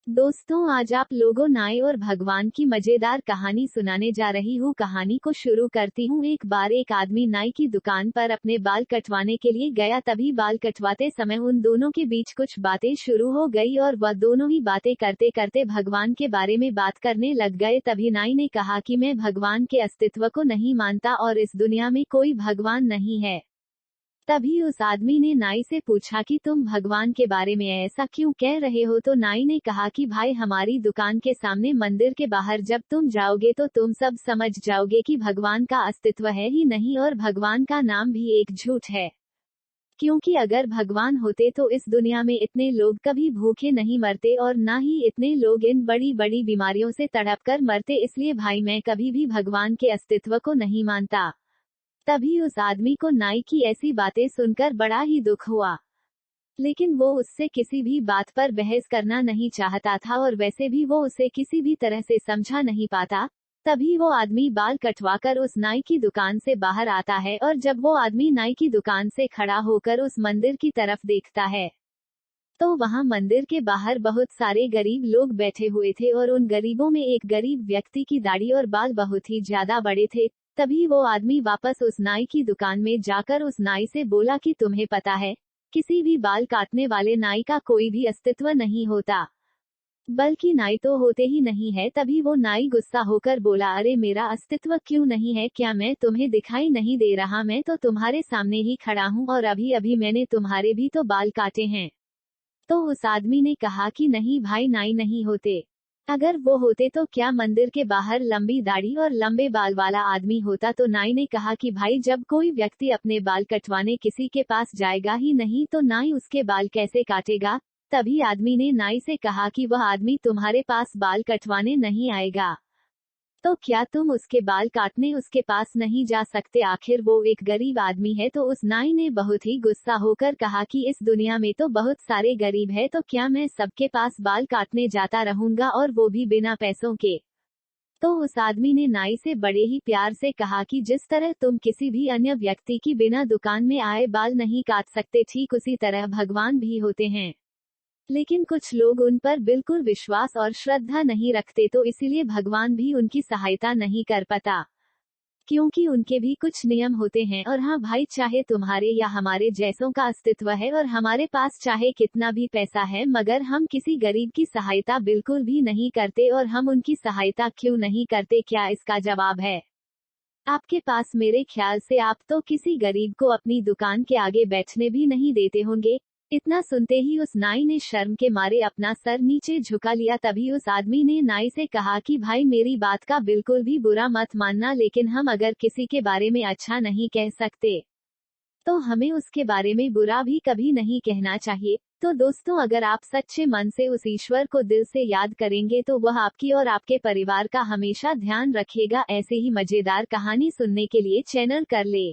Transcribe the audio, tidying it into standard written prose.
दोस्तों, आज आप लोगों नाई और भगवान की मजेदार कहानी सुनाने जा रही हूँ। कहानी को शुरू करती हूँ। एक बार एक आदमी नाई की दुकान पर अपने बाल कटवाने के लिए गया। तभी बाल कटवाते समय उन दोनों के बीच कुछ बातें शुरू हो गई और वह दोनों ही बातें करते करते भगवान के बारे में बात करने लग गए। तभी नाई ने कहा कि मैं भगवान के अस्तित्व को नहीं मानता और इस दुनिया में कोई भगवान नहीं है। तभी उस आदमी ने नाई से पूछा कि तुम भगवान के बारे में ऐसा क्यों कह रहे हो। तो नाई ने कहा कि भाई, हमारी दुकान के सामने मंदिर के बाहर जब तुम जाओगे तो तुम सब समझ जाओगे कि भगवान का अस्तित्व है ही नहीं और भगवान का नाम भी एक झूठ है। क्योंकि अगर भगवान होते तो इस दुनिया में इतने लोग कभी भूखे नहीं मरते और ना ही इतने लोग इन बड़ी बड़ी बीमारियों से तड़प कर मरते। इसलिए भाई, मैं कभी भी भगवान के अस्तित्व को नहीं मानता। तभी उस आदमी को नाई की ऐसी बातें सुनकर बड़ा ही दुख हुआ, लेकिन वो उससे किसी भी बात पर बहस करना नहीं चाहता था और वैसे भी वो उसे किसी भी तरह से समझा नहीं पाता। तभी वो आदमी बाल कटवाकर उस नाई की दुकान से बाहर आता है और जब वो आदमी नाई की दुकान से खड़ा होकर उस मंदिर की तरफ देखता है तो वहाँ मंदिर के बाहर बहुत सारे गरीब लोग बैठे हुए थे और उन गरीबों में एक गरीब व्यक्ति की दाढ़ी और बाल बहुत ही ज्यादा बड़े थे। तभी वो आदमी वापस उस नाई की दुकान में जाकर उस नाई से बोला कि तुम्हें पता है, किसी भी बाल काटने वाले नाई का कोई भी अस्तित्व नहीं होता, बल्कि नाई तो होते ही नहीं है। तभी वो नाई गुस्सा होकर बोला, अरे मेरा अस्तित्व क्यों नहीं है? क्या मैं तुम्हें दिखाई नहीं दे रहा? मैं तो तुम्हारे सामने ही खड़ा हूँ और अभी अभी मैंने तुम्हारे भी तो बाल काटे हैं। तो उस आदमी ने कहा कि नहीं भाई, नाई नहीं होते। अगर वो होते तो क्या मंदिर के बाहर लंबी दाढ़ी और लंबे बाल वाला आदमी होता? तो नाई ने कहा कि भाई, जब कोई व्यक्ति अपने बाल कटवाने किसी के पास जाएगा ही नहीं तो नाई उसके बाल कैसे काटेगा? तभी आदमी ने नाई से कहा कि वह आदमी तुम्हारे पास बाल कटवाने नहीं आएगा, तो क्या तुम उसके बाल काटने उसके पास नहीं जा सकते? आखिर वो एक गरीब आदमी है। तो उस नाई ने बहुत ही गुस्सा होकर कहा कि इस दुनिया में तो बहुत सारे गरीब है, तो क्या मैं सबके पास बाल काटने जाता रहूंगा और वो भी बिना पैसों के? तो उस आदमी ने नाई से बड़े ही प्यार से कहा कि जिस तरह तुम किसी भी अन्य व्यक्ति की बिना दुकान में आए बाल नहीं काट सकते, ठीक उसी तरह भगवान भी होते हैं, लेकिन कुछ लोग उन पर बिल्कुल विश्वास और श्रद्धा नहीं रखते, तो इसीलिए भगवान भी उनकी सहायता नहीं कर पाता, क्योंकि उनके भी कुछ नियम होते हैं। और हाँ भाई, चाहे तुम्हारे या हमारे जैसों का अस्तित्व है और हमारे पास चाहे कितना भी पैसा है, मगर हम किसी गरीब की सहायता बिल्कुल भी नहीं करते। और हम उनकी सहायता क्यों नहीं करते? क्या इसका जवाब है आपके पास? मेरे ख्याल से आप तो किसी गरीब को अपनी दुकान के आगे बैठने भी नहीं देते होंगे। इतना सुनते ही उस नाई ने शर्म के मारे अपना सर नीचे झुका लिया। तभी उस आदमी ने नाई से कहा कि भाई, मेरी बात का बिल्कुल भी बुरा मत मानना, लेकिन हम अगर किसी के बारे में अच्छा नहीं कह सकते तो हमें उसके बारे में बुरा भी कभी नहीं कहना चाहिए। तो दोस्तों, अगर आप सच्चे मन से उस ईश्वर को दिल से याद करेंगे तो वह आपकी और आपके परिवार का हमेशा ध्यान रखेगा। ऐसे ही मजेदार कहानी सुनने के लिए चैनल कर ले